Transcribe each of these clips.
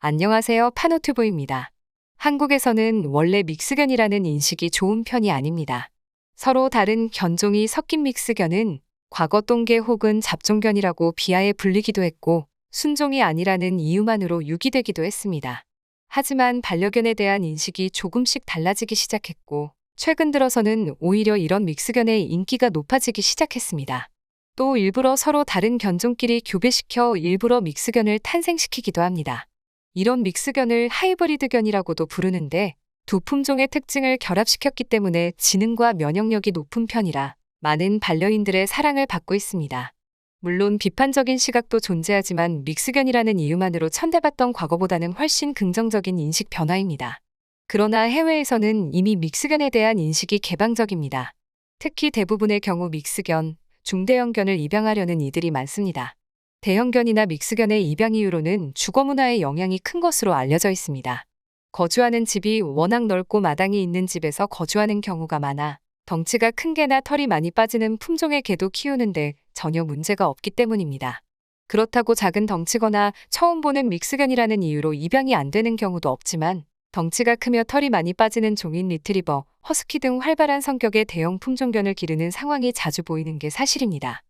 안녕하세요. 파노튜브입니다. 한국에서는 원래 믹스견이라는 인식이 좋은 편이 아닙니다. 서로 다른 견종이 섞인 믹스견은 과거 똥개 혹은 잡종견이라고 비하해 불리기도 했고 순종이 아니라는 이유만으로 유기되기도 했습니다. 하지만 반려견에 대한 인식이 조금씩 달라지기 시작했고 최근 들어서는 오히려 이런 믹스견의 인기가 높아지기 시작했습니다. 또 일부러 서로 다른 견종끼리 교배시켜 일부러 믹스견을 탄생시키기도 합니다. 이런 믹스견을 하이브리드견이라고도 부르는데 두 품종의 특징을 결합시켰기 때문에 지능과 면역력이 높은 편이라 많은 반려인들의 사랑을 받고 있습니다. 물론 비판적인 시각도 존재하지만 믹스견이라는 이유만으로 천대받던 과거보다는 훨씬 긍정적인 인식 변화입니다. 그러나 해외에서는 이미 믹스견에 대한 인식이 개방적입니다. 특히 대부분의 경우 믹스견, 중대형견을 입양하려는 이들이 많습니다. 대형견이나 믹스견의 입양 이유로는 주거 문화의 영향이 큰 것으로 알려져 있습니다. 거주하는 집이 워낙 넓고 마당이 있는 집에서 거주하는 경우가 많아 덩치가 큰 개나 털이 많이 빠지는 품종의 개도 키우는데 전혀 문제가 없기 때문입니다. 그렇다고 작은 덩치거나 처음 보는 믹스견이라는 이유로 입양이 안 되는 경우도 없지만 덩치가 크며 털이 많이 빠지는 종인 리트리버, 허스키 등 활발한 성격의 대형 품종견을 기르는 상황이 자주 보이는 게 사실입니다.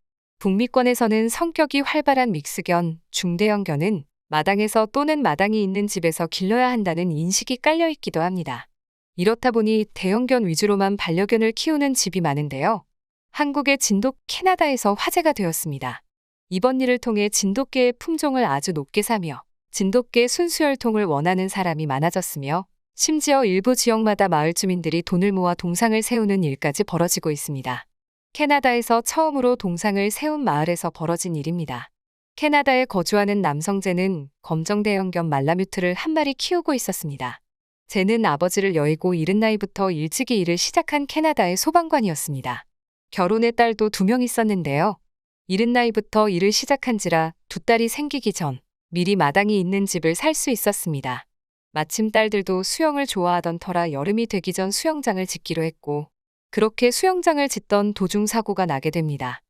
북미권에서는 성격이 활발한 믹스견, 중대형견은 마당에서 또는 마당이 있는 집에서 길러야 한다는 인식이 깔려 있기도 합니다. 이렇다 보니 대형견 위주로만 반려견을 키우는 집이 많은데요. 한국의 진돗 캐나다에서 화제가 되었습니다. 이번 일을 통해 진돗개의 품종을 아주 높게 사며 진돗개 순수혈통을 원하는 사람이 많아졌으며 심지어 일부 지역마다 마을 주민들이 돈을 모아 동상을 세우는 일까지 벌어지고 있습니다. 캐나다에서 처음으로 동상을 세운 마을에서 벌어진 일입니다. 캐나다에 거주하는 남성 젠은 검정 대형견 말라뮤트를 한 마리 키우고 있었습니다. 젠은 아버지를 여의고 이른 나이부터 일찍이 일을 시작한 캐나다의 소방관이었습니다. 결혼의 딸도 2명 있었는데요. 이른 나이부터 일을 시작한지라 두 딸이 생기기 전 미리 마당이 있는 집을 살 수 있었습니다. 마침 딸들도 수영을 좋아하던 터라 여름이 되기 전 수영장을 짓기로 했고 그렇게 수영장을 짓던 도중 사고가 나게 됩니다.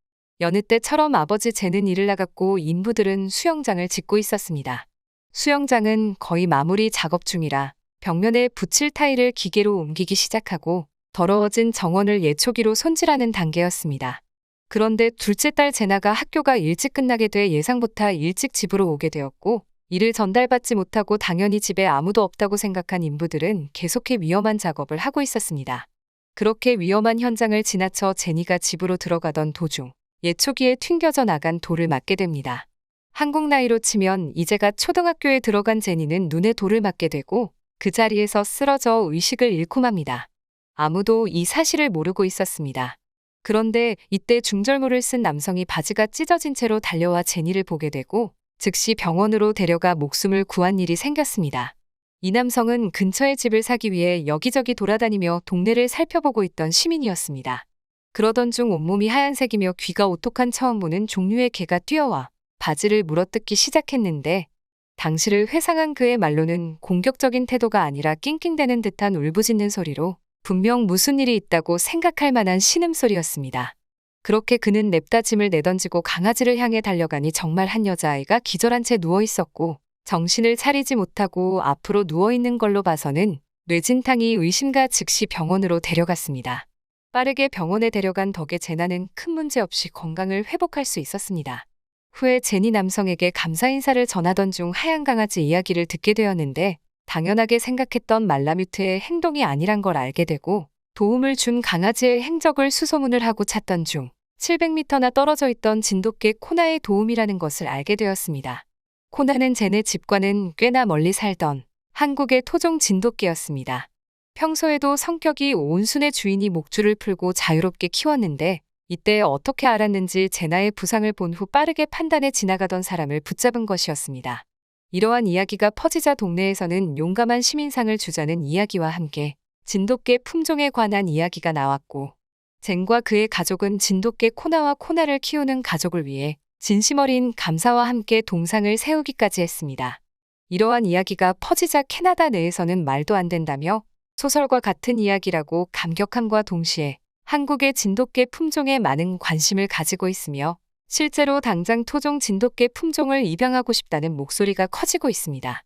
여느 때처럼 아버지 젠은 일을 나갔고 인부들은 수영장을 짓고 있었습니다. 수영장은 거의 마무리 작업 중이라 벽면에 붙일 타일을 기계로 옮기기 시작하고 더러워진 정원을 예초기로 손질하는 단계였습니다. 그런데 둘째 딸 제나가 학교가 일찍 끝나게 돼 예상보다 일찍 집으로 오게 되었고 이를 전달받지 못하고 당연히 집에 아무도 없다고 생각한 인부들은 계속해 위험한 작업을 하고 있었습니다. 그렇게 위험한 현장을 지나쳐 제니가 집으로 들어가던 도중 예초기에 튕겨져 나간 돌을 맞게 됩니다. 한국 나이로 치면 이제가 초등학교에 들어간 제니는 눈에 돌을 맞게 되고 그 자리에서 쓰러져 의식을 잃고 맙니다. 아무도 이 사실을 모르고 있었습니다. 그런데 이때 중절모를 쓴 남성이 바지가 찢어진 채로 달려와 제니를 보게 되고 즉시 병원으로 데려가 목숨을 구한 일이 생겼습니다. 이 남성은 근처에 집을 사기 위해 여기저기 돌아다니며 동네를 살펴보고 있던 시민이었습니다. 그러던 중 온몸이 하얀색이며 귀가 오똑한 처음 보는 종류의 개가 뛰어와 바지를 물어뜯기 시작했는데 당시를 회상한 그의 말로는 공격적인 태도가 아니라 낑낑대는 듯한 울부짖는 소리로 분명 무슨 일이 있다고 생각할 만한 신음소리였습니다. 그렇게 그는 냅다 짐을 내던지고 강아지를 향해 달려가니 정말 한 여자아이가 기절한 채 누워있었고 정신을 차리지 못하고 앞으로 누워있는 걸로 봐서는 뇌진탕이 의심가 즉시 병원으로 데려갔습니다. 빠르게 병원에 데려간 덕에 제나는 큰 문제 없이 건강을 회복할 수 있었습니다. 후에 제니 남성에게 감사 인사를 전하던 중 하얀 강아지 이야기를 듣게 되었는데 당연하게 생각했던 말라뮤트의 행동이 아니란 걸 알게 되고 도움을 준 강아지의 행적을 수소문을 하고 찾던 중 700m나 떨어져 있던 진돗개 코나의 도움이라는 것을 알게 되었습니다. 코나는 젠의 집과는 꽤나 멀리 살던 한국의 토종 진돗개였습니다. 평소에도 성격이 온순해 주인이 목줄을 풀고 자유롭게 키웠는데 이때 어떻게 알았는지 제나의 부상을 본 후 빠르게 판단해 지나가던 사람을 붙잡은 것이었습니다. 이러한 이야기가 퍼지자 동네에서는 용감한 시민상을 주자는 이야기와 함께 진돗개 품종에 관한 이야기가 나왔고 젠과 그의 가족은 진돗개 코나와 코나를 키우는 가족을 위해 진심 어린 감사와 함께 동상을 세우기까지 했습니다. 이러한 이야기가 퍼지자 캐나다 내에서는 말도 안 된다며 소설과 같은 이야기라고 감격함과 동시에 한국의 진돗개 품종에 많은 관심을 가지고 있으며 실제로 당장 토종 진돗개 품종을 입양하고 싶다는 목소리가 커지고 있습니다.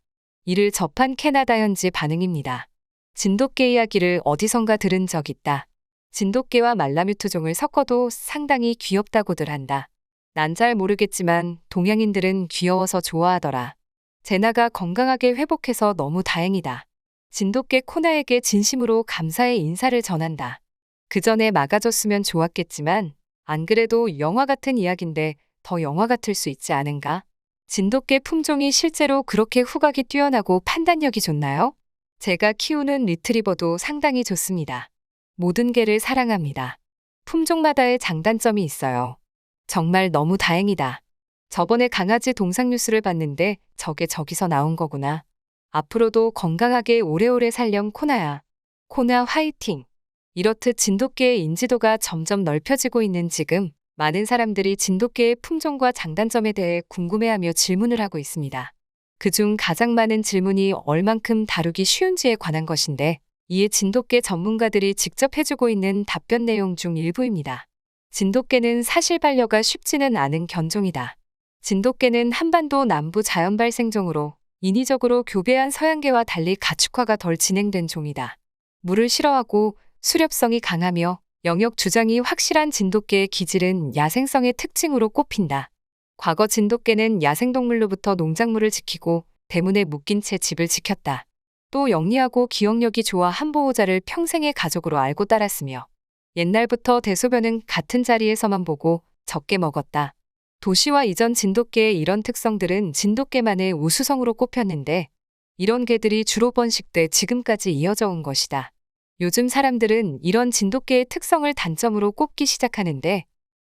이를 접한 캐나다 현지 반응입니다. 진돗개 이야기를 어디선가 들은 적 있다. 진돗개와 말라뮤트종을 섞어도 상당히 귀엽다고들 한다. 난 잘 모르겠지만 동양인들은 귀여워서 좋아하더라. 제나가 건강하게 회복해서 너무 다행이다. 진돗개 코나에게 진심으로 감사의 인사를 전한다. 그 전에 막아줬으면 좋았겠지만 안 그래도 영화 같은 이야기인데 더 영화 같을 수 있지 않은가? 진돗개 품종이 실제로 그렇게 후각이 뛰어나고 판단력이 좋나요? 제가 키우는 리트리버도 상당히 좋습니다. 모든 개를 사랑합니다. 품종마다의 장단점이 있어요. 정말 너무 다행이다. 저번에 강아지 동상 뉴스를 봤는데 저게 저기서 나온 거구나. 앞으로도 건강하게 오래오래 살렴 코나야. 코나 화이팅! 이렇듯 진돗개의 인지도가 점점 넓혀지고 있는 지금 많은 사람들이 진돗개의 품종과 장단점에 대해 궁금해하며 질문을 하고 있습니다. 그중 가장 많은 질문이 얼만큼 다루기 쉬운지에 관한 것인데 이에 진돗개 전문가들이 직접 해주고 있는 답변 내용 중 일부입니다. 진돗개는 사실 반려가 쉽지는 않은 견종이다. 진돗개는 한반도 남부 자연 발생종으로 인위적으로 교배한 서양개와 달리 가축화가 덜 진행된 종이다. 물을 싫어하고 수렵성이 강하며 영역 주장이 확실한 진돗개의 기질은 야생성의 특징으로 꼽힌다. 과거 진돗개는 야생동물로부터 농작물을 지키고 대문에 묶인 채 집을 지켰다. 또 영리하고 기억력이 좋아 한 보호자를 평생의 가족으로 알고 따랐으며 옛날부터 대소변은 같은 자리에서만 보고 적게 먹었다. 도시화 이전 진돗개의 이런 특성들은 진돗개만의 우수성으로 꼽혔는데 이런 개들이 주로 번식돼 지금까지 이어져 온 것이다. 요즘 사람들은 이런 진돗개의 특성을 단점으로 꼽기 시작하는데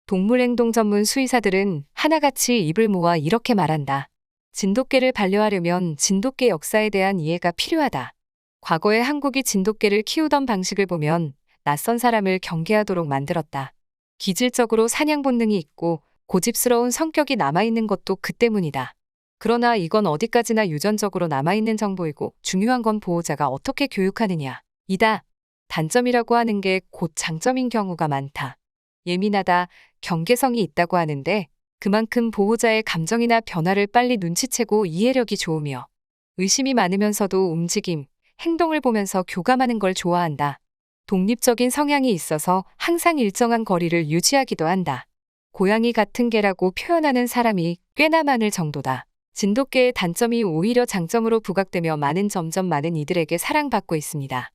동물행동 전문 수의사들은 하나같이 입을 모아 이렇게 말한다. 진돗개를 반려하려면 진돗개 역사에 대한 이해가 필요하다. 과거에 한국이 진돗개를 키우던 방식을 보면 낯선 사람을 경계하도록 만들었다. 기질적으로 사냥 본능이 있고 고집스러운 성격이 남아있는 것도 그 때문이다. 그러나 이건 어디까지나 유전적으로 남아있는 정보이고 중요한 건 보호자가 어떻게 교육하느냐 이다. 단점이라고 하는 게 곧 장점인 경우가 많다. 예민하다, 경계성이 있다고 하는데 그만큼 보호자의 감정이나 변화를 빨리 눈치채고 이해력이 좋으며 의심이 많으면서도 움직임, 행동을 보면서 교감하는 걸 좋아한다. 독립적인 성향이 있어서 항상 일정한 거리를 유지하기도 한다. 고양이 같은 개라고 표현하는 사람이 꽤나 많을 정도다. 진돗개의 단점이 오히려 장점으로 부각되며 점점 많은 이들에게 사랑받고 있습니다.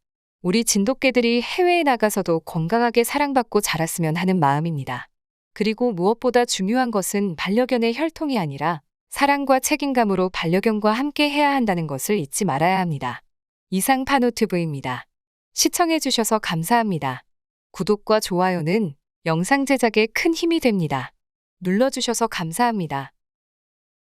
우리 진돗개들이 해외에 나가서도 건강하게 사랑받고 자랐으면 하는 마음입니다. 그리고 무엇보다 중요한 것은 반려견의 혈통이 아니라 사랑과 책임감으로 반려견과 함께 해야 한다는 것을 잊지 말아야 합니다. 이상 파노튜브입니다. 시청해주셔서 감사합니다. 구독과 좋아요는 영상 제작에 큰 힘이 됩니다. 눌러주셔서 감사합니다.